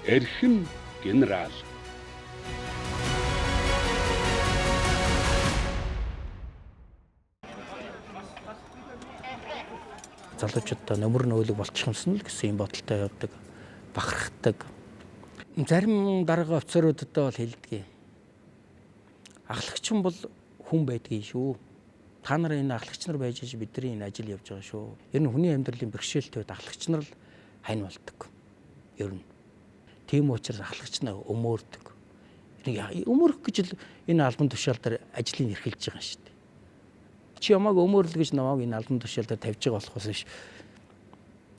Эрхэм генерал. Залуучуудаа нөмөр нөөлөг болчих юмсан л гэсэн юм бодолтой явдаг, бахархдаг. Зарим дарга офицеруудтай бол хэлдэг. Ахлагч бол хүн байдгийг шүү. Та нар энэ ахлагч нар байж бидний энэ ажил явж байгаа шүү. Ер нь хүний амьдралын бэрхшээлтэй ахлагч нар л хань болдог. Ер нь. Тийм учраас ахлагч нар өмөрдөг. Өмөрөх гэж л энэ албан тушаал дээр ажлыг эрхэлж байгаа шүү дээ. Чи ямааг өмөрлө гэж намайг энэ албан тушаал дээр тавьж байгаа болохоос биш.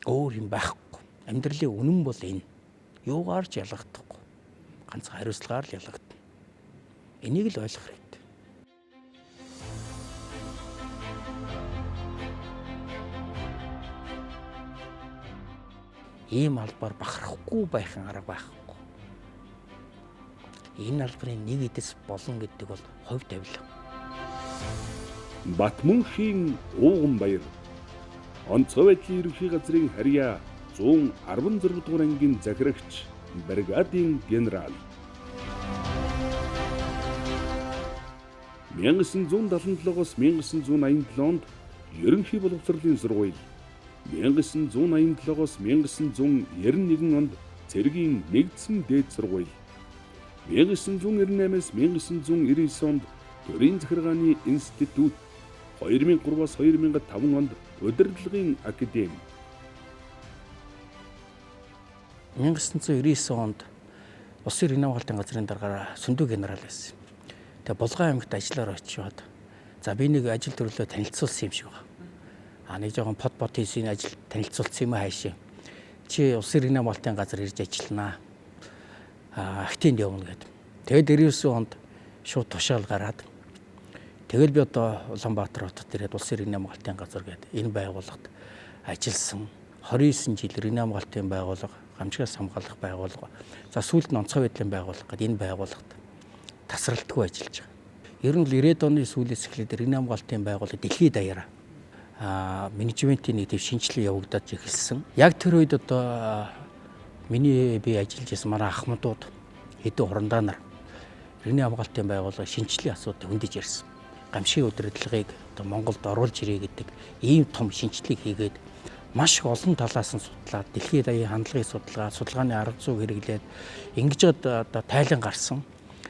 Өөр юм байхгүй. Амьдралын үнэн бол энэ. Юугаар ч ялгагдахгүй. Ганц хариуцлагаар л ялгагдана. Энийг л ойлгох хэрэгтэй. Ийм албаар бахархгүй байхын арга байхгүй. Энэ албарын нэг эдэс болно гэдэг бол хувь тавилга. Батмунхийн Ууганбаяр онцгой байдлын ерөнхий газрын харьяа 116 дугаар ангийн захирагч бригадын генерал 1977-оос 1987 онд ерөнхий боловсролын сургууль, 1987-оос 1991 онд цэргийн нэгдсэн дээд сургууль, 1998-аас 1999 онд төрийн захиргааны институт, 2003-аас 2005 онд удирдлагын академи. 1999 онд Улсын иргэний хамгаалтын газрын даргаараа сүндүү генерал байсан. Тэгээ Булган аймагт ажиллаар очиод за би нэг ажил төрлөө танилцуулсан юм шиг байна. Нэг жоохон под хийсэн ажил танилцуулсан юм хаашаа. Чи Улсын иргэний хамгаалтын газар ирж ажилланаа. Актинд явна гэдэг. Тэгээд 99 онд шууд тушаал гараад тэгэл би одоо Улаанбаатар хотод ирээд Улсын иргэний хамгаалтын газар гэдэг энэ байгууллагад ажилласан. 29 жил иргэний хамгаалтын байгууллага, гамшигаас хамгаалах байгууллага. За сүүлд нь онцгой байдлын байгууллага гэдэг энэ байгууллагад тасралтгүй ажиллаж байгаа. Ер нь 90-ад оны сүүлээс эхлээд иргэний хамгаалтын байгууллага дэлхийд даяараа менежментийн нэг төв шинжилгээ явагдаж эхэлсэн. Яг тэр үед одоо миний би ажиллаж байсан манай ахмадууд хэдэн хурандаа нар иргэний хамгаалтын байгууллага шинжилгээ асуудал хөндөж ярьсан. Гамшигын удирдлагыг одоо Монголд оруулж ирээ гэдэг ийм том шинжилгээг хийгээд маш олон талаас нь судлаад дэлхийд даяарын хандлагыг судалгаад судалгааны арга зүйг хэрэглээд ингэж одоо тайлан гарсан.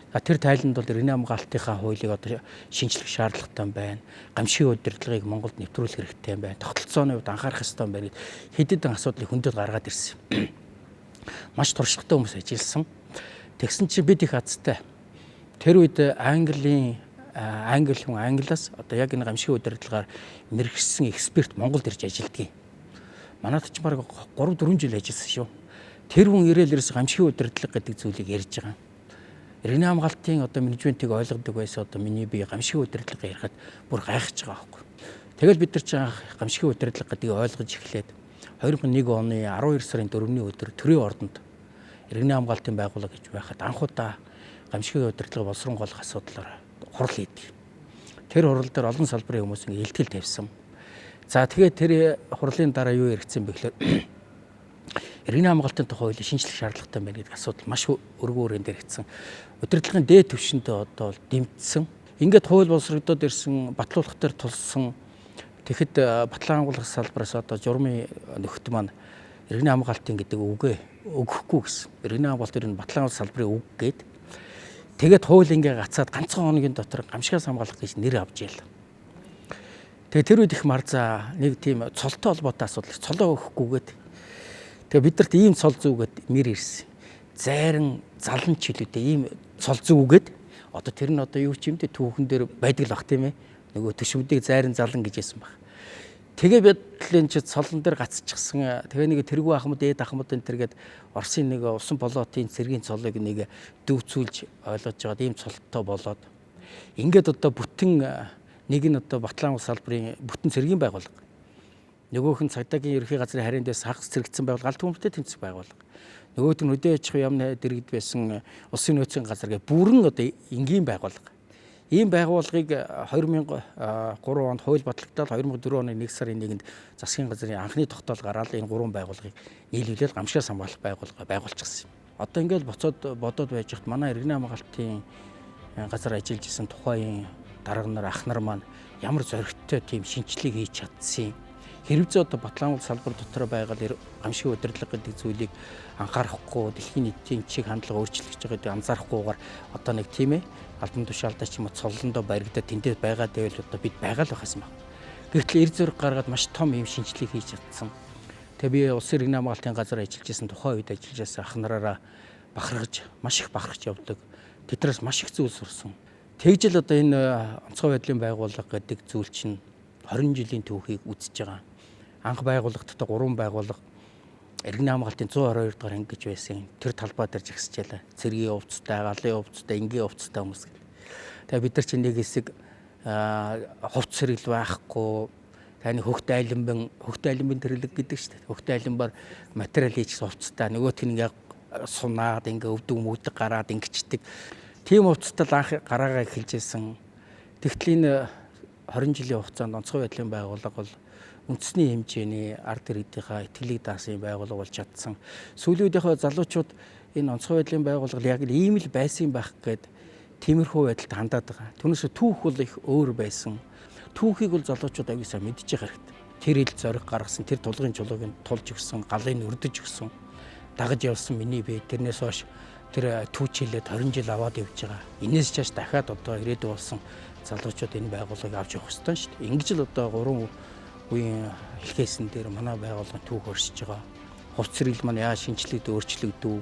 Тэр тайланд бол иргэний хамгаалтынхаа хуулийг одоо шинжлэх шаардлагатай байна. Гамшигын удирдлагыг Монголд нэвтрүүлэх хэрэгтэй байна. Тогтолцооны хувьд анхаарах ёстой байна гэд хэдэн асуудлыг хөндөд гаргаад ирсэн. Маш туршлагатай хүмүүс ажилласан. Тэгсэн чинь бид их азтай. Тэр үед англи хүн англиас одоо яг энэ гамшигын удирдлагаар мэргэжсэн эксперт Монголд ирж ажилладаг. Манайд ч бараг 3-4 жил ажилласан шүү. Тэр хүн ирээл ерөөс гамшигын удирдлага гэдэг зүйлийг ярьж байгаа. Иргэний хамгаалтын одоо менежментийг ойлгодог байсан одоо миний бие гамшигын удирдлага ярихад бүр гайхаж байгаа байхгүй. Тэгэл бид нар ч гамшигын удирдлага гэдгийг ойлгож эхлээд 2001 оны 12 сарын 4-ний өдөр төрийн ордонд иргэний хамгаалтын байгууллага гэж байхад анх удаа гамшигын удирдлага боловсронгойлох асуудлаар хурал хийдэг. Тэр хурал дээр олон салбарын хүмүүс ингэ илтгэл тавьсан. За тэгээд тэр хурлын дараа юу яригдсан бэ гэхээр иргэний хамгаалтын тухай хуулийн шинжлэх шаардлагатай байна гэдэг асуудал маш өргөөрөнд яригдсан. Удирдлагын дээд түвшиндээ одоо дэмжсэн. Ингээд хууль боловсрогдоод ирсэн батлуулах дээр тулсан тэгэхэд батлан агуулгах салбараас одоо журмын нөхд маань иргэний хамгаалтын гэдэг үгээ өгөхгүй гэсэн. Иргэний хамгаалт ер нь батлан агуулгах салбарын үг гээд тэгээд хууль ингээ гацаад ганцхан хоногийн дотор гамшигаас хамгаалах гэж нэр авч яла. Тэгээ тэр үед их марзаа нэг тийм цолтой холбоотой асуудал цолоо өгөхгүйгээд тэгээ бидэрт ийм цол зүүгээд нэр ирсэн. Зайран залан чилүүтэй ийм цол зүүгээд одоо тэр нь одоо юу ч юм те түүхэн дээр байдаг л бах тийм ээ. Нөгөө төшмөдийг зайран залан гэж хэлсэн баг. Тэгээ бидлэн чи цолон дээр гацчихсан. Тэгээ нэг тэргүй ахмад ээд ахмад энэ тэргээд Оросын нэг усан болоотын цэргийн цолыг нэг дүүцүүлж ойлгож байгаа ийм цолтой болоод ингээд одоо бүтэн нэг нь одоо батлан салбарын бүтэн цэргийн байгууллага. Нөгөөх нь цагдаагийн ерөнхий газрын харийн дэс хагас цэрэгдсэн байгууллага, алт хүмүүстээ тэмцэх байгууллага. Нөгөөт нь хөдөө аж ахуйн яамны дэргэд байсан улсын нөөцийн газар гэх бүрэн одоо энгийн байгууллага. Ийм байгууллагыг 2003 онд хууль батлагдаад 2004 оны 1 сарын 1-нд засгийн газрын анхны тогтоол гараад энэ 3 байгууллагыг нийлүүлээд гамшигаас хамгаалах байгууллага байгуулчихсан юм. Одоо ингээд боцоод бодоод байж хат манай иргэн хамгаалтын газар ажиллаж исэн тухайн дарга нар ах нар маань ямар зоригтой тийм шинжилгээг хийж чадсан. Хэрвээ одоо Батлангуул салбар дотор байгаа гамшигын удирдлага гэдэг зүйлийг анхаарахгүй дэлхийн нийтийн чиг хандлага өөрчлөгдөж байгааг анзаарахгүйгээр одоо нэг тийм ээ албан тушаалдаа ч юм уу цоллондоо баригдаад тэндээ байгаа дэвэл одоо бид байгаа л байхсан байна. Гэвтэл эр зөрөг гаргаад маш том юм шинжилгээг хийж чадсан. Тэгээ би улсын иргэн хамгаалтын газар ажиллаж исэн тухайн үед ажиллаж байсан ах нараараа бахархаж маш их бахархаж явдаг. Тэднээс маш их зүйл сурсан. Тэгж л одоо энэ онцгой байдлын байгууллага гэдэг зүйл чинь 20 жилийн түүхийг үзэж байгаа. Анх байгууллагатай 3 байгууллага иргэн хамгаалтын 122 дугаар анги гэж байсан. Тэр талбай дээр жагсчихлаа. Цэргийн хувцастай, галын хувцастай, энгийн хувцастай хүмүүс гэдэг. Тэгээ бид нар чинь нэг хэсэг хувц сэргэл байхгүй таны хөхт айланбын тэрлэг гэдэг шүү дээ. Хөхт айланбаар материал хийчихсэн хувцастай. Нөгөөх нь яг сунаад ингээ өвдөг мөдөг гараад ингэчдэг. Тийм хувцастай анх гараагаа эхэлжсэн. Тэгтэл энэ 20 жилийн хугацаанд онцгой байдлын байгууллага бол үндэсний хэмжээний ард иргэдийнхаа итгэлийг даасан байгууллага болж чадсан. Сүүлийн үеийнхээ залуучууд энэ онцгой байдлын байгууллага яг л ийм л байсан байх гээд тиймэрхүү байдалд хандаад байгаа. Түүнээс түүх бол их өөр байсан. Түүхийг бол залуучууд аягүй сайн мэдж байгаа хэрэгтэй. Тэр ил зориг гаргасан, тэр тулгын чулууг тулж өгсөн, галыг өрдөж өгсөн, дагаж явсан миний бие тэрнээс хойш тэр түүч хилээд 20 жил аваад явж байгаа. Инээс чааш дахиад одоо ирээдүй болсон залуучууд энэ байгууллагыг авч явах ёстой шүү дээ. Ингэж л одоо 3 үеийн хэлхээсэн дээр манай байгууллагын түүх оршиж байгаа. Хувц сэргэл маань яаж шинжлэгдээ өөрчлөгдөв,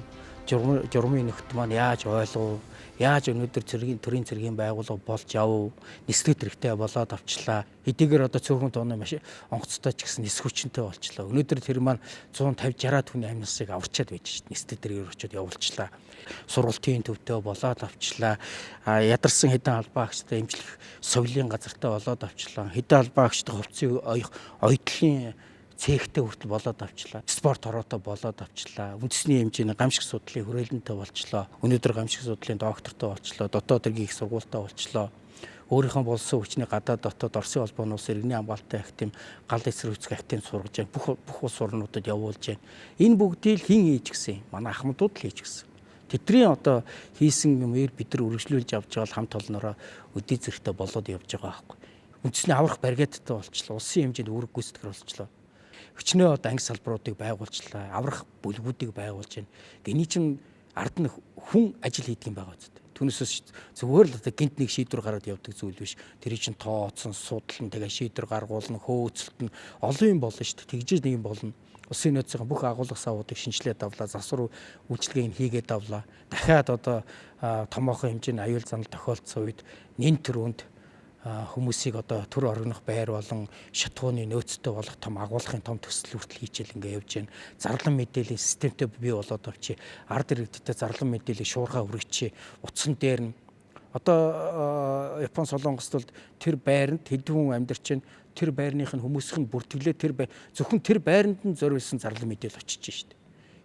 журмын нөхд маань яаж ойлгов, яаж өнөөдөр төрийн цэргийн байгууллага болж яв, нислэг хэрэгтэй болоод авчлаа. Хэдийгээр одоо цөөхөн тооны маш онгоцтой ч гэсэн нис хүчнтэй болчлаа. Өнөөдөр тэр маань 150-60 түүний амь насыг аварчаад байж шít. Нислэг дэргээр очиод явуулчлаа. Сургалтын төвтэй болоод авчлаа. Ядарсан хэдэн албаагчтай эмчлэх совлын газартай болоод авчлаа. Хэдэн албаагчтай хувцсыг ойдлын цэгтэй хүртэл болоод авчлаа. Спорт хороотой болоод авчлаа. Үндэсний хэмжээний гамшиг судлалын хүрээлэнтэй болчлоо. Өнөөдөр гамшиг судлалын доктортой болчлоо. Дотоод иргэн их сургуультай болчлоо. Өөрийнхөө болсон хүчний гадаад дотоод Оросын холбооны улс иргэний хамгаалалтын актив, гал эсрэг үүсгэх актив сургаж байна. Бүх улс орнуудад явуулж байна. Энэ бүгдийг хэн хийж гисэн? Манай ахмадууд л хийж гисэн. Тэдний одоо хийсэн юмыг бид нар үргэлжлүүлж авч байгаа хамт олноороо өдий зэрэгтэй болоод явж байгаа байхгүй. Үндэсний аврах баригдаттай болчлоо. Улсын хэмжээнд үүрэг гүйцэтгэр болчлоо. Өчнөө одоо анги салбаруудыг байгуулчлаа. Аврах бүлгүүдийг байгуулж байна. Гэний чинь ард нь хүн ажил хийдэг юм байгаа үстэй. Түүнээс зүгээр л одоо гинт нэг шийдвэр гараад явдаг зүйл биш. Тэр чинь тооцсон, судлан тэгээ шийдвэр гаргуулна, хөөцөлтөн олон юм болно шүү дээ. Тэгжээж нэг юм болно. Улсын нөөцийн бүх агуулга савуудыг шинжилээд авлаа, засвар үйлчлэгийг хийгээд авлаа. Дахиад одоо томоохон хэмжээний аюул занал тохиолдсон үед нэн төрөнд хүмүүсийг одоо төр орогнох байр болон шатгууны нөөцтэй болох том агуулгын том төсөл хүртэл хийчихэл ингээ явж байна. Зарлан мэдээллийн системтэй бий болоод авчи. Ард иргэдтэй зарлан мэдээллийг шуурхаа хүргэчи. Утсан дээр нь одоо Япон Солонгост бол тэр байранд хэдэн хүн амьдарч байна. Тэр байрных нь хүмүүсийн бүртгэлээ зөвхөн тэр байранд нь зориулсан зарлан мэдээлэл очиж штэ.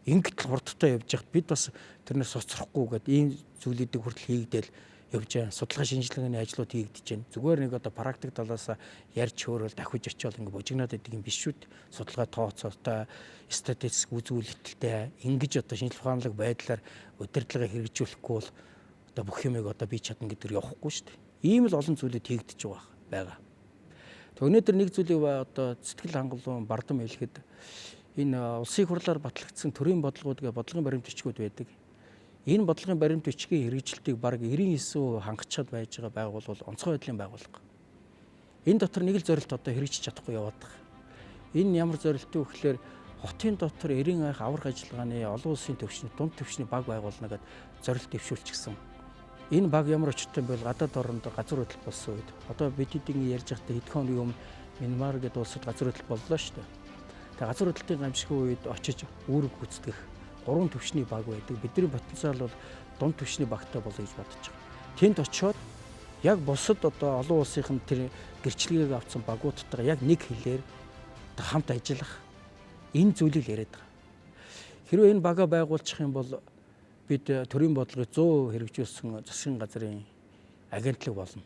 Ингээд л хурдтай явж байхад бид бас тэрнээс соцрохгүй гэдэг ийм зүйлүүдийг хүртэл хийгдэл явж байгаа. Судалгаа шинжилгээний ажлууд хийгдэж байна. Зүгээр нэг одоо практик талаас ярьж хөөрөл давхиж очиод ингэ бужигнаад байдаг юм биш шүү дээ. Судалгаа тооцоотой, статистик үзүүлэлттэй ингэж одоо шинжилгээ ухаанлаг байдлаар удирдлагыг хэрэгжүүлэхгүй бол одоо бүх юмыг одоо бий чадна гэдгээр явахгүй шүү дээ. Ийм л олон зүйлүүд хийгдэж байгаа. Тэг өнөөдөр нэг зүйлийг одоо сэтгэл хангалуун бардам хэлэхэд энэ улсын хурлаар батлагдсан төрийн бодлогууд гэх бодлогын баримт бичгүүд байдаг. Энэ бодлогын баримт бичгийн хэрэгжилтийг бараг 99% хангачаад байж байгаа байгууллага онцгой байдлын байгууллага. Энэ дотор нэг л зорилт одоо хэрэгжиж чадахгүй яваад байгаа. Энэ ямар зорилттой вэ гэхээр хотын дотор эрийн анх аврах ажиллагааны олон улсын төвчний дунд төвчний баг байгуулна гэдэг зорилт дэвшүүлчихсэн. Энэ баг ямар очиртай юм бол гадаад оронд газар хөдлөлт болсон үед одоо бид хэдийн ярьж байхдаа хэдхэн хоногийн өмнө Мянмар гэдэг улсад газар хөдлөлт боллоо шүү дээ. Тэгээ газар хөдлөлтийн гамшигын үед очиж үүрэг гүйцэтгэх 3 төвчний баг байдаг. Бидний потенциал бол дунд төвчний багтай болоо гэж бодож байгаа. Тэнд очиод яг бусад одоо олон улсын тэр гэрчлэгийг авсан багуудтайгаа яг нэг хэлээр хамт ажиллах энэ зүйлийг яриад байгаа. Хэрвээ энэ бага байгуулчих юм бол бид төрийн бодлогыг 100% хэрэгжүүлсэн засгийн газрын агентлаг болно.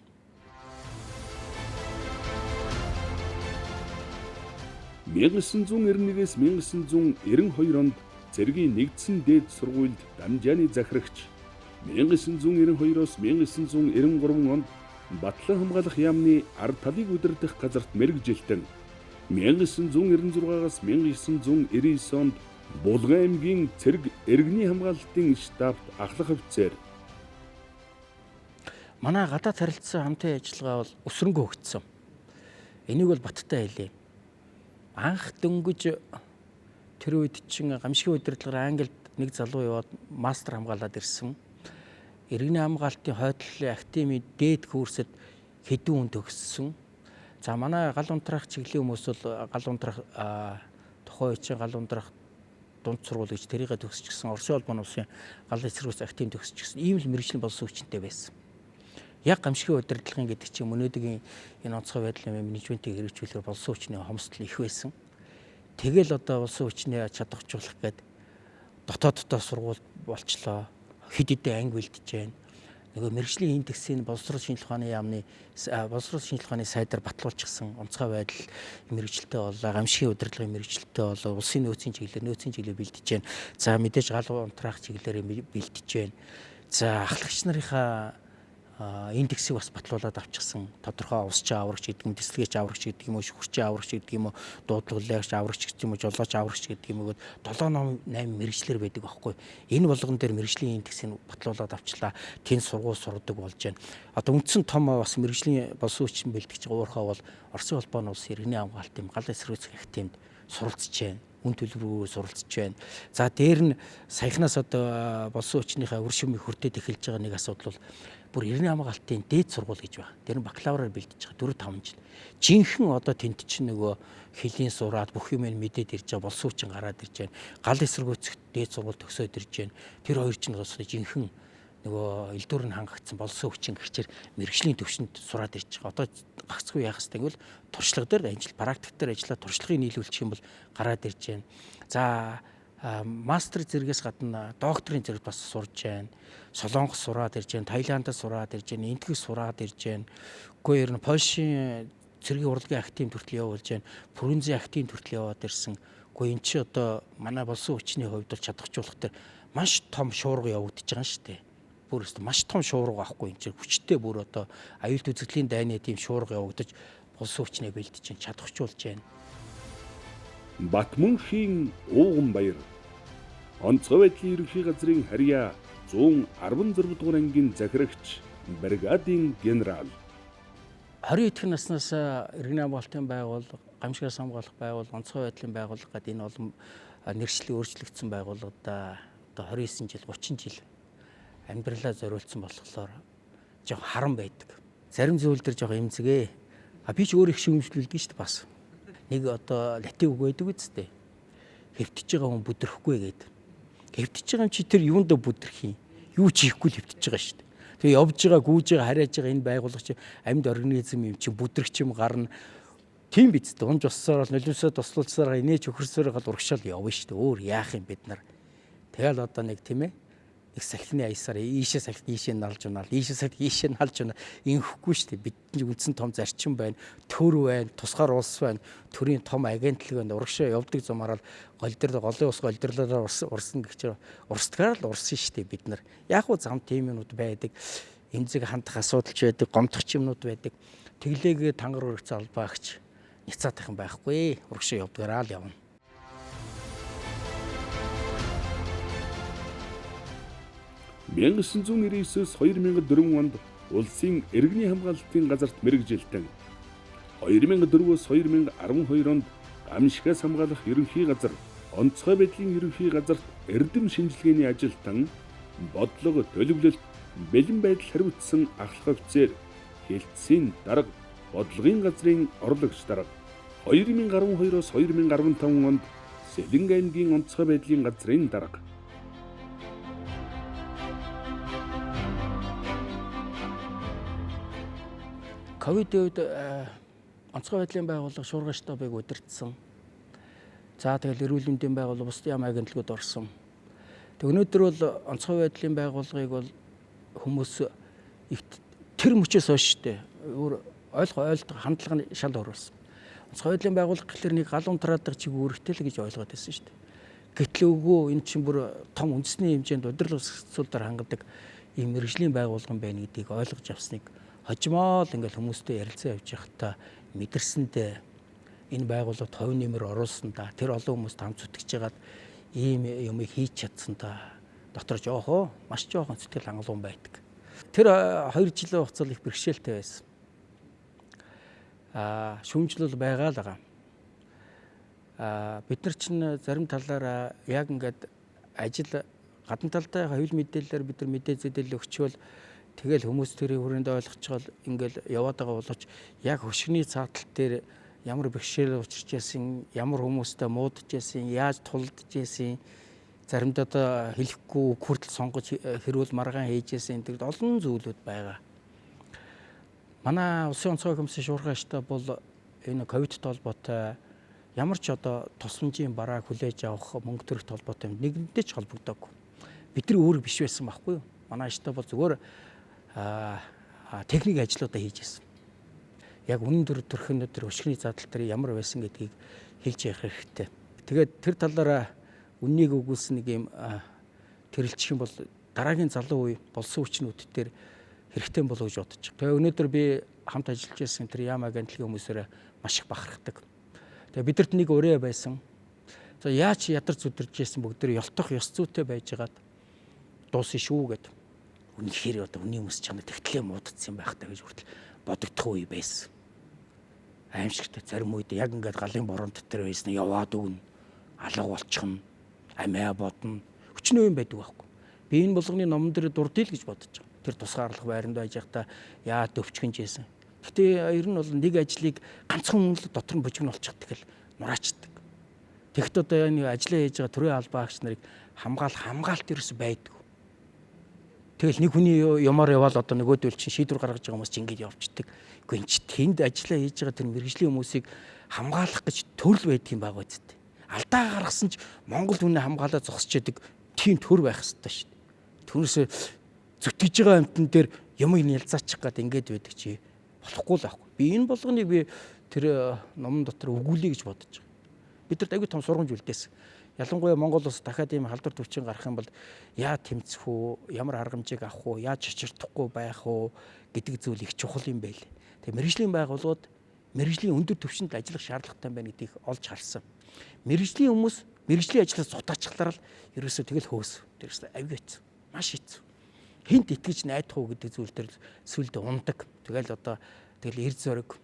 1991-ээс 1992 онд цэргийн нэгдсэн дээд сургуульд дамжааны захирагч 1992-оос 1993 онд Батлан хамгаалах яамны ард талыг удирдах газарт мэргэжилтэн 1996-аас 1999 онд Булган аймгийн цэрэг иргэний хамгаалалтын штабт ахлах офицер. Манай гадаад харилцаа хамтын ажиллагаа бол өсрөнгөө хөгжсөн. Энийг бол баттай хэлье. Анх дөнгөж тэр үед чинь гамшигын удирдлагаар Англид нэг залуу яваад мастер хамгаалаад ирсэн. Иргэний хамгаалтын хойдлолын академийн дээд курсэд хэдэн хүн төгссөн. За манай гал унтраах чиглэлийн хүмүүс бол гал унтраах тухайн үеийн гал унтраах дунд сургууль гэж тэрийгэ төгсчихсэн. Оросын улбаны улсын гал эсрэгүүц академи төгсчихсэн. Ийм л мэргэжлийн болсон хүчтэй байсан. Яг гамшигын удирдлагын гэдэг чинь өнөөдрийн энэ онцгой байдлын менежментийг хэрэгжүүлэхээр болсон хүчний хомсдол их байсан. Тэгэл одоо болсон хүчний чадваржуулах гээд дотоод сургууль болчлоо. Хэд хэдэн анги бэлдэж байна. Нөгөө мэргэжлийн индексийн боловсрол шинжилгээ ухааны яамны боловсрол шинжилгээ ухааны сайдаар батлуулчихсан онцгой байдал мэргэжилтэй боллоо. Гамшигын удирдлагын мэргэжилтэй боллоо. Улсын нөөцийн чиглэлээр бэлдэж байна. За мэдээж гал унтраах чиглэлээр бэлдэж байна. За ахлагч нарынхаа индексийг бас батлуулаад авчихсан. Тодорхой усчин аврагч гэдэг юм, дислэгч аврагч гэдэг юм уу, шүхэрчин аврагч гэдэг юм уу, дуудлагч аврагч гэдэг юм уу, жолооч аврагч гэдэг юм уу 7-8 мэргэжлэр байдаг байхгүй. Энэ болгон дээр мэргэжлийн индексийг батлуулаад авчлаа. Тэн сургууль сурдаг болж байна. Одоо үндсэн том бас мэргэжлийн болсон хүчин бэлтгэж байгаа уурхай бол Оросын улбаны улсын иргэний хамгаалтын гал эсрэгүүцэх академид суралцж байна. Үн төлбөрөөр суралцж байна. За дээр нь саяхнаас одоо болсон хүчнийхээ үр шимийг хүртээд эхэлж байгаа нэг асуудал бол бүр иргэний хамгаалтын дээд сургууль гэж байна. Тэр нь бакалавраар бэлдэж байгаа 4-5 жил. Жинхэнэ одоо тэнд чинь нөгөө хэлийн сураад бүх юм мэдээд ирж байгаа болсон хүчин гараад ирж байна. Гал эсрэгүүцэх дээд сургууль төгсөөд ирж байна. Тэр хоёр чинь бас жинхэнэ нөгөө элдвэр нь хангагдсан болсон хүчин гэрчээр мэргэжлийн төвшөнд сураад ирж байгаа. Одоо гагцгүй яах хэрэгтэй гэвэл туршлага дээр ажил, практик дээр ажиллаад туршлагыг нийлүүлчих юм бол гараад ирж байна. За мастер зэрэгээс гадна докторийн зэрэг бас сурж байна. Солонгос сураад ирж байна, Таиландд сураад ирж байна, Индээс сураад ирж байна. Үгүй ер нь Польшийн цэргийн урлагийн академид хүртэл явуулж байна. Фрунзе академид хүртэл яваад ирсэн. Үгүй эн чи одоо манай болсон хүчний хувьд бол чадахжуулах дээр маш том шуурга явагдаж байгаа юм шүү дээ. Бүр өстө маш том шуурга авахгүй энэ чинь хүчтэй бүр одоо аюулт үзэгдлийн дайны тийм шуурга явагдаж болсон хүчнээ бэлдэж чинь чадахжуулж байна. Батмунхийн ууган баяр онцгой байдлын ерөнхий газрын харьяа 116 дугаар ангийн захирагч бригадын генерал 20 эдхэн наснаас иргэний хамгаалтын байгууллага, гамшигаас хамгаалах байгууллага, онцгой байдлын байгууллага гэдэг энэ олон нэршлиг өөрчлөгдсөн байгууллагада одоо 29 жил, 30 жил амьдралаа зориулсан болохоор жоо харан байдаг. Зарим зүйл төр жоо эмзэгээ. Би ч өөр их шүүмжлүүлдэг шүү дээ бас. Нэг одоо латин үг байдаг үстэй. Хэвтэж байгаа хүн бүдрэхгүй гэдэг. Хэвтэж байгаа юм чи тэр юунд бүдрэх юм? Юу ч хийхгүй л хэвтэж байгаа шүү дээ. Тэгээ явж байгаа, гүйж байгаа, харьяаж байгаа энэ байгууллага чи амьд организм юм чи бүдрэх юм гарна. Тийм биз дээ. Унж уссаар нулимсаа туслуулсаар инээж өхөрсөөр гал урагшаал явна шүү дээ. Өөр яах юм бид нар. Тэгэл одоо нэг тийм ээ. Их салхины аясаар ийшээ салхи ийшээ налж унаал, ийшээ салхи ийшээ налж унаа. Инхэхгүй шүү дээ. Бидний үндсэн том зарчим байна, төр байна, тусгаар улс байна, төрийн том агентлаг байна. Урагшаа явдаг зумаараа голын ус голдрлаараа урсна гэж урсдгаар л урсан шүү дээ бид нар. Яг уу зам тийм юмнууд байдаг. Эмзэг хандах асуудал ч байдаг, гомдох юмнууд байдаг. Тэглээг тангар өргөц албаагч няцаатайхан байхгүй. Урагшаа явдгаараа л явна. 1999-с 2004 онд улсын иргэний хамгаалтын газарт мэргэжилтэн 2004-өөс 2012 онд гамшигаас хамгаалах ерөнхий газар, онцгой байдлын ерөнхий газарт эрдэм шинжилгээний ажилтан, бодлого төлөвлөлт, бэлэн байдал хариуцсан ахлах офицер, хэлтсийн дарга, бодлогын газрын орлогч дарга 2012-оос 2015 онд Сэлэнг аймгийн онцгой байдлын газрын дарга. Ковидын үед онцгой байдлын байгууллага шуургай штабыг удирдсан. За тэгэл эрүүл мэндийн байгууллага бусдын яам агентлагууд орсон. Тэг өнөөдөр бол онцгой байдлын байгууллагыг бол хүмүүс тэр мөчөөс хойш штэ ойлгох хандлага нь шал өөрөөсөн. Онцгой байдлын байгууллага гэхэлэр нэг гал унтраадаг чиг үүрэгтэй л гэж ойлгоод байсан штэ. Гэтэл өгөө энэ чинь бүр том үндэсний хэмжээнд удирдлага зохицуулалтаар хангадаг ийм мэрэгжлийн байгууллаган байна гэдгийг ойлгож авсныг хожимоо л ингээл хүмүүстэй ярилцсан явж байхдаа мэдэрсэндээ энэ байгууллагад хувь нэмэр оруулсан да. Тэр олон хүмүүст хам зүтгэж жагаад ийм юмыг хийж чадсан да. Дотор жоохоо маш жоохон сэтгэл хангалуун байдаг. Тэр 2 жилийн хугацаанд их бэрхшээлтэй байсан. Шүүмжлэл байгаа л байгаа. Бид нар чинь зарим талаараа яг ингээд ажил гадна талдаа хавь мэдээлэлээр бид нар мэдээ зэдэл өгчвөл тэгэл хүмүүс тэрийг хүрээнд ойлгочгол ингээл яваад байгаа боловч яг хөшгөний цаатал дээр ямар бэрхшээл учирч яасан, ямар хүмүүстэй муудаж яасан, яаж тулдж яасан, заримдаа хэлэхгүй хүртэл сонгож хэрүүл маргаан хийж яасан гэдэг олон зүйлүүд байгаа. Манай улсын онцгой комиссын шуурхайчтай бол энэ ковидтэй холбоотой ямар ч одоо тусламжийн барааг хүлээж авах мөнгө төрөх холбоотой нэгэнтэй ч холбогдоогүй. Бидний өөр биш байсан байхгүй юу? Манай ааштай бол зүгээр техник ажлуудаа хийж байсан. Яг үнэн төрхөнд тэр өшгөний задал дээр ямар байсан гэдгийг хэлж явах хэрэгтэй. Тэгээд тэр талаараа үннийг өгүүлсэн нэг юм тэрэлчих юм бол дараагийн залуу үе болсон хүчнүүд дээр хэрэгтэй болов гэж бодож байна. Тэгээ өнөөдөр би хамт ажиллаж байсан тэр Яма агентлагийн хүмүүсээр маш их бахархдаг. Тэгээ бидэрт нэг өрөө байсан. За яаж ядар зүдэрж байсан бүгд ёлтох ёс зүйтэй байжгаад дуусна шүү гэд. Үнэхээр одоо үний хүмүүс чанар тэгтлээ муудагдсан юм байх таа гэж хүртэл бодогдох үе байсан. Аимшигтай зарим үед яг ингээд галын борон дотор байсан яваад өгнө. Алга болчихно. Амиа бодно. Өчнөө юм байдаг байхгүй. Би энэ болгоны номон дээр дурдъя л гэж бодож байгаа. Тэр тусгаарлах байранд байж байхдаа яа дөвчгөнж байсан. Гэтэ ер нь бол нэг ажлыг ганцхан хүн л дотор нь бужигн болчихдаг л нураачдаг. Тэгэхдээ одоо энэ ажиллаа хийж байгаа төрийн албаа агч нарыг хамгаалт ерөөс байдаг. Тэгэл нэг хүний юмар яваал одоо нөгөөдөл чинь шийдвэр гаргаж байгаа хүмүүс чинь ингэж явчихдаг. Үгүй энэ ч тэнд ажиллаа хийж байгаа тэр мэрэгжлийн хүмүүсийг хамгаалах гэж төрөл байдаг юм байгаа үсттэй. Алдаа гаргасан ч Монгол хүнээ хамгаалаад зогсож яадаг тийм төр байх хэрэгтэй шүү дээ. Түүнээс зүтгэж байгаа амтан дээр юмыг нялзаачих гээд ингэж байдаг чи болохгүй л байхгүй. Би энэ болгоныг би тэр номон дотор өгүүлэе гэж бодож байгаа. Бидэрт аягүй том сургамж үлдээсэн. Ялангуяа Монгол улс дахиад ийм халдвар төвчин гарах юм бол яа тэмцэх үү, ямар арга хэмжээг авах уу, яаж чичирдахгүй байх уу гэдэг зүйл их чухал юм байл. Тэгээ мэрэгжлийн байгууллагууд мэрэгжлийн өндөр түвшинд ажиллах шаардлагатай байна гэдгийг олж харсан. Мэрэгжлийн хүмүүс мэрэгжлийн ажлаас зутаачглаар л ерөөсөө тэгэл хөөс. Тэрээс авиг хэцүү. Маш хэцүү. Хинт итгэж найдах уу гэдэг зүйл төр сүлд ундаг. Тэгэл одоо тэгэл эрд зориг,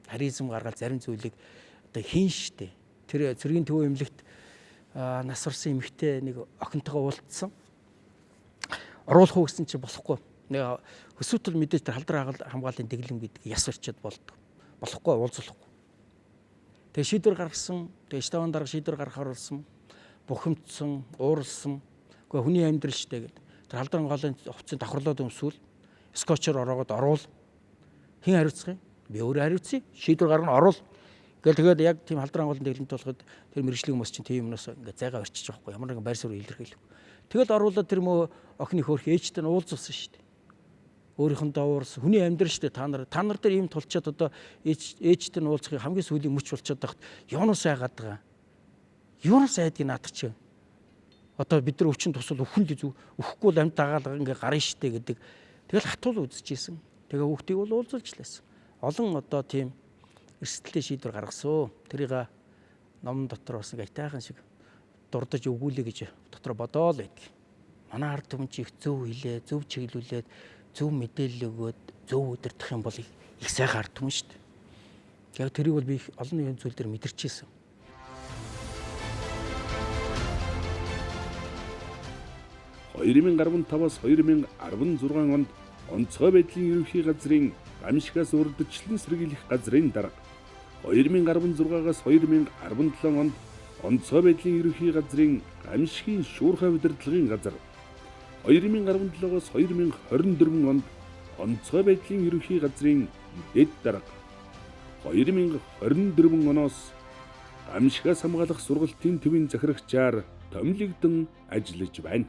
харизм гаргаад зарим зүйлийг одоо хийн штэ. Тэр цэргийн төв эмнэлэгт нас орсон эмэгтэй нэг охинтойгоо уулзсан. Оруулах уу гэсэн чинь болохгүй. Нэг өсвөтөл мэдээж тэр халдвар хамгааллын дэглэм гэдэг яс орчод болдог. Болохгүй уулзлахгүй. Тэгээ шийдвэр гаргасан, тэгээ штаван дарга шийдвэр гаргахаар болсон. Бухимдсан, ууралсан. Гэхдээ хүний амьдрал штэ гэдэг. Тэр халдвар хамгааллын хувцсыг давхарлаад өмсвөл скотчор ороогод оруул. Хэн хариуцах юм? Би өөрөө хариуцъя. Шийдвэр гаргана оруул. Тэгээд яг тийм халдвар хамгааллын дэглэмт болгоход тэр мэрэгжлийн хүмүүс чинь тийм юмнаас ингээ зайгаа орчиж байгаа байхгүй ямар нэгэн байр суурь илэрхийлэх. Тэгэл оруулаад тэр мөө охины хөөх ээжтэй нь уулзсан шүү дээ. Өөрийнхөндөө уурс хүний амьдрал шүү дээ та нар дээр ийм тулчаад одоо ээжтэй нь уулзахыг хамгийн сүүлийн мөч болчиход байхад юунаас айгаад байгаа. Юунаас айдгийг наадах чи. Одоо бид нар өвчин тусвал өхөн л өхгүй л амьд дагаал ингээ гарна шүү дээ гэдэг. Тэгэл хатуул үзчихсэн. Тэгээ хүүхдийг бол уулзалж лээсэн. Олон одоо тийм эрсдэлтэй шийдвэр гаргасан. Тэрийг номон дотор бас нэг айтайхан шиг дурдж өгүүлээ гэж дотор бодоол байдаг. Манай ард түмэн чи их зөв хэлээ, зөв чиглүүлээд, зөв мэдээлэл өгөөд, зөв удирдах юм бол их сайхан ард түмэн шүү дээ. Яг тэрийг бол би олон юм зүйл дээр мэдэрчээсэн. (2015-аас 2016 онд онцгой байдлын ерөнхий газрын гамшигаас урьдчилан сэргийлэх газрын дарга 2016-аас 2017 онд онцгой байдлын ерөнхий газрын гамшигын шуурхай удирдлагын газар 2017-аас 2024 онд онцгой байдлын ерөнхий газрын дэд дарга 2024 оноос гамшигаас хамгаалах сургалтын төвийн захирагчаар томилогдсон ажиллаж байна.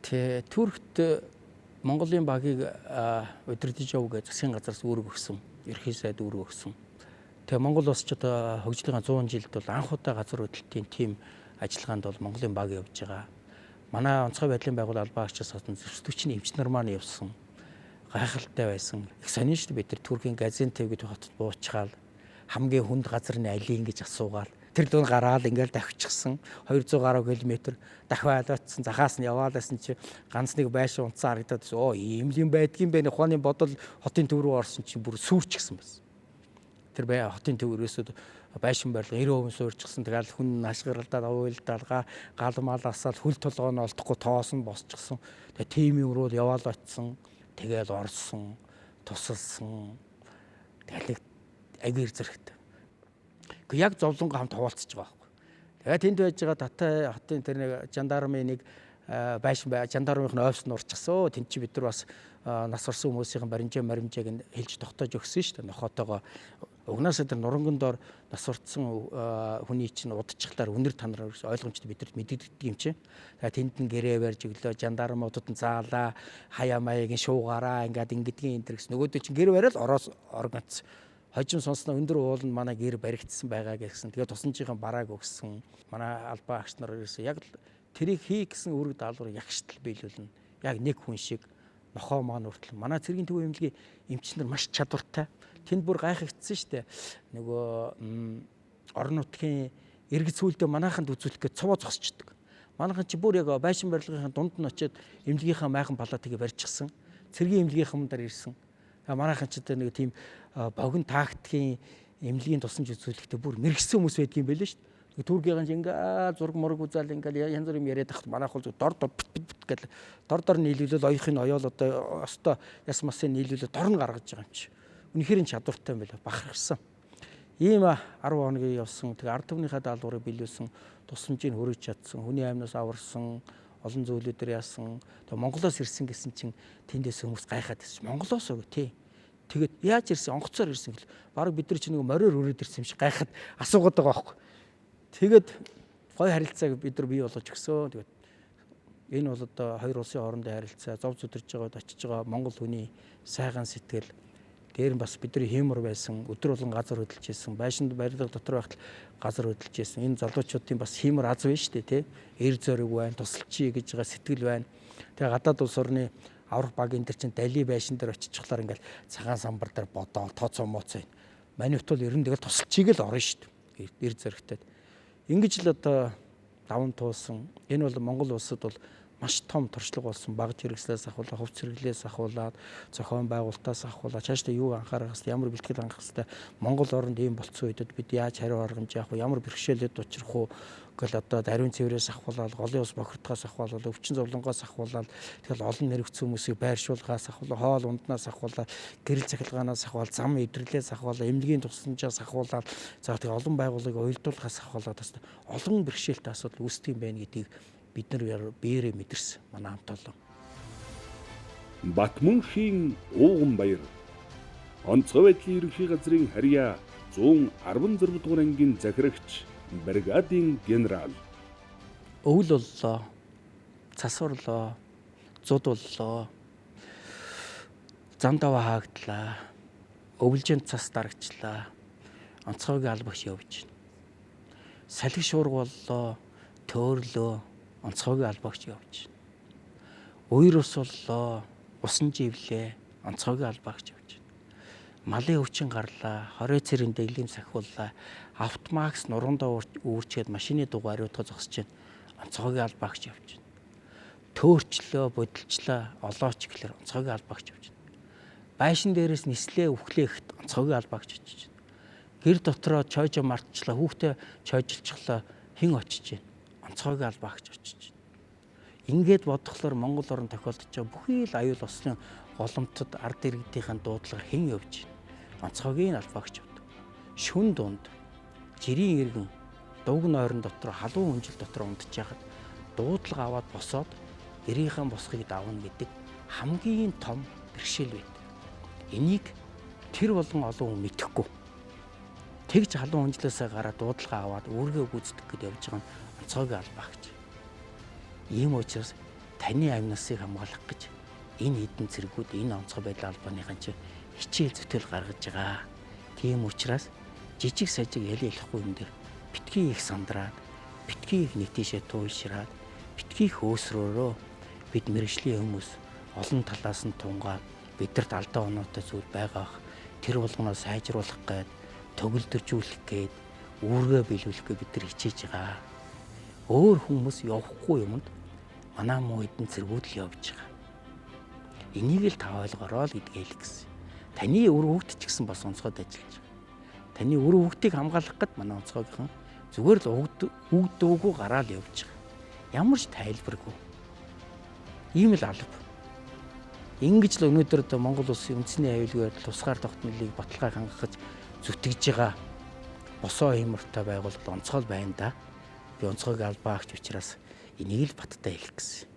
Түркт Монголын багийг удирдах яв гэж засгийн газраас үүрэг өгсөн. Ерхий сайд үүрэг өгсөн. Тэгээ Монгол улс ч одоо хөгжлийн 100 жилд бол анх удаа газар хөдлөлтийн тим ажиллагаанд бол Монголын баг явж байгаа. Манай онцгой байдлын байгуул албан агчаас гадна зөрчилдөгчний эмч нар маань явсан. Гайхалтай байсан. Их сонин шүү дээ бид нар Туркийн Газиантеп гэдэг хотод буучгаал хамгийн хүнд газрын алийг ингэж асуугаал тэр дунд гараал ингээл давчихсан 200 гаруй километр дахиад очсон захаас нь яваалаасан чи ганц нэг байшин унтсан харагдаад оо ийм л юм байдгийн бэ ухааны бодол хотын төв рүү орсон чинь бүр сүрчихсэн байсан. Тэр хотын төв ерөөсөд байшин барилга 90% суурьчихсан. Тэгэл хүн ашгаралдаад уйлдаалгаа гал мал асаал хөл толгойн олдохгүй тоосон босчихсон. Тэгээ тимийн рүү яваал очсон. Тэгэл орсон, тусалсан. Тэгэл агир зэрэгтэй. Гэхдээ яг зовлонго хамт хуваалцж байгаа байхгүй. Тэгээ тэнд байж байгаа Татай хотын тэр нэг жандармын нэг байшин жандармын офис нь урчсан. Тэнд чи бид нар бас нас орсон хүмүүсийн баримжааг хэлж тогтоож өгсөн шүү дээ. Нохотойгоо угнаасаа тэр нуранган доор нас уртсан хүний чинь удажчихлаар үнэр танаар ойлгомжтой бидэрт мэддэгдэг юм чи. Тэгээ тэнд нь гэрээ барьж өглөө жандармуудад нь заалаа, хаяа маягийн шуугаараа ингээд ингэдгийн энэ гэсэн. Нөгөөдөө чинь гэр бариад оргоц. Хожим сонсноо өндөр уул нь манай гэр баригдсан байгаа гэсэн. Тэгээ тусанчийн барааг өгсөн. Манай албан агч нар ерөөсөө яг тэрийг хий гэсэн үүрэг даалгавар ягштал биелүүлнэ. Яг нэг хүн шиг нохоо маань хүртэл манай цэргийн төв эмнэлгийн эмчнэр маш чадвартай. Тэнд бүр гайхагдсан шүү дээ. Нөгөө орон нутгийн иргэд сүулдэ манайханд үзүүлэх гэж цовоо зогсчдөг. Манайхан чи бүр яг байшин барилгын дунд нь очиод эмнэлгийнхаа майхан палатыг барьчихсан. Цэргийн эмнэлгийнхэн дээр ирсэн. Манайхан ч нэг тийм богино тактикийн эмнэлгийн тусламж үзүүлэхдээ бүр мэрэгсэн хүмүүс байдгийн байлээ шүү дээ. Туркийн ингээ зураг мураг үзаал ингээл янз бүр юм яриад тахт манайх бол дор гэл дор нийлүүлэл оёохын оёол одоо өстой яс масын нийлүүлэл дор нь гаргаж байгаа юм чи. Үнэхээр нь чадвартай юм байлаа бахархсан. Ийм 10 хоногийн явсан. Тэгээ ард түмнийхээ даалгаврыг биелүүлсэн, тусламжийг хөрөж чадсан, хүний аймнаас аварсан, олон зүйлүүдээр яасан. Тэгээ Монголоос ирсэн гэсэн чинь тэндээс хүмүүс гайхаад байсан. Монголоос уу тий. Тэгээд яаж ирсэн? Онгоцоор ирсэн гэл. Бараг бид нар чинь нэг мориор өрөөд ирсэн юм шиг гайхаад асуугаад байгаа байхгүй. Тэгээд гой харилцааг бид нар бий болгож өгсөн. Тэгээд энэ бол одоо хоёр улсын хоорондын харилцаа, зов зүдэрж байгаад очиж байгаа Монгол хүний сайхан сэтгэл. Дээр нь бас бидний хиймэр байсан, өдөр болгон газар хөдөлж байсан, байшинд барилга дотор байхад газар хөдөлж байсан. Энэ залуучуудын бас хиймэр аз байна шүү дээ, тий. Эр зориг байна, тусалчий гэж байгаа сэтгэл байна. Тэгээ гадаад улс орны аврах баг энэ төр чинь дали байшин дээр очихлаар ингээл цагаан самбар дээр бодоо, тооцоо моцоо. Манайд бол ер нь тэгэл тусалчийг л орно шүү дээ. Эр зоригтой. Ингэж л одоо даван туулсан. Энэ бол Монгол улсад бол маш том туршлага болсон. Баг хэрэгслээс ахуулаад, хувьц хэрэглээс ахуулаад, зохион байгуулалтаас ахуулаад цаашдаа юу анхаарах хэвээр, ямар бэлтгэл хангах хэвээр Монгол оронд ийм болцсон үедээ бид яаж хариу аргамж яах вэ? Ямар бэрхшээлүүд учрах уу? Гэл одоо даруйн цэврээс ахуулаад, голын ус бохирдохоос ахуулаад, өвчин зовлонгоос ахуулаад, тэгэл олон нэрвцсэн хүмүүсийг байршуулахаас ахуулаад, хоол унднаас ахуулаад, гэрэл цахилгаанаас ахуулаад, зам эвдэрлээс ахуулаад, эмнэлгийн тусламжаас ахуулаад, за тэгээ олон байгууллагыг уялдуулахаас ахуулаад бас олон бэрхшээлтэй асуудал үүсдэг юм байна гэдгийг бид нар биеэрээ мэдэрсэн манай хамт олон. Батмунхийн Ууган баяр онцгой байдлын ерөнхий газрын харьяа 116 дугаар ангийн захирагч бригадын генерал. Өвөл боллоо, цасварлоо, зуд боллоо, зам даваа хаагдлаа, өвлжинд цас дарагчлаа, онцгойг албагч явж байна. Салхи шуурга боллоо, төөрлөө, онцгойг албагч явж байна. Уур ус боллоо, усан живлээ, онцгойг албагч явж байна. Малын өвчин гарлаа, хорой цэрийн дэглэм сахиуллаа, автомакс нуруундаа үүрчээд машины дугаар ариутгаа зогсож байна. Онцгойг албагч явж байна. Төөрчлөө, бодилчлаа, олооч гэхэлэр онцгойг албагч явж байна. Байшин дээрээс нислээ өвхлээхэд онцгойг албагч очиж байна. Гэр дотроо чойжо мартчлаа, хүүхдээ чойжилчлаа, хэн очиж байна? Онцгойг албагч очиж байна. Ингээд бодглохлоор Монгол орн тохиолдож байгаа бүхий л аюул ослын голомтод ард иргэдийн дуудлагаар хэн явж байна? Онцгойгийн албагч явдаг. Шүн дунд жирийн иргэн дуг нойрон дотор халуун хүнжил дотор ундж яхад дуудлага аваад босоод гэрийнхэн босхийг давна гэдэг хамгийн том бэрхшээл байдаг. Энийг тэр болгон олон хүн мэдэхгүй. Тэгж халуун хүнжлээсээ гараад дуудлага аваад үүргээ гүйцэтгэх гэж явж байгаа нь онцгойг албагч. Ийм учраас таны амнасыг хамгаалах гэж энэ хэдэн цэргүүд энэ онцгой байдлын албаныхан чи хичээл зүтгэл гаргаж байгаа. Тийм учраас жижиг сажиг ялихгүй юм дээр битгий их сандраад, битгий их нэг тийшээ туйлшраад, битгий их өөсрөөрөө бид мэрэгжлийн хүмүүс олон талаас нь тунгаад бидэрт алдаа оноотой зүйл байгаах тэр болгоноо сайжруулах гээд төгөлдржүүлэх гээд үүргээ биелүүлэх гээд бид нар хичээж байгаа. Өөр хүмүүс явахгүй юмд манай муу эдэн зэргүүдл явж байгаа. Энийг л та ойлгороо л гэдгээ хэлэх гэсэн. Таны өр хүүхэд ч гэсэн бас онцгойд ажиллаж байгаа. Таны өр хүүхдийг хамгаалах гэд манай онцгойгийнхан зүгээр л өгдөөгүй гараал явж байгаа. Ямар ч тайлбаргүй. Ийм л алба. Ингэж л өнөөдөр Монгол улсын үндэсний аюулгүй тусгаар тогтнолыг баталгааг хангахад зүтгэж байгаа босоо хэмэртэй байгууллага онцгой байна да. Би онцгойг албаагч учраас энийг л баттай хэлэх гэсэн.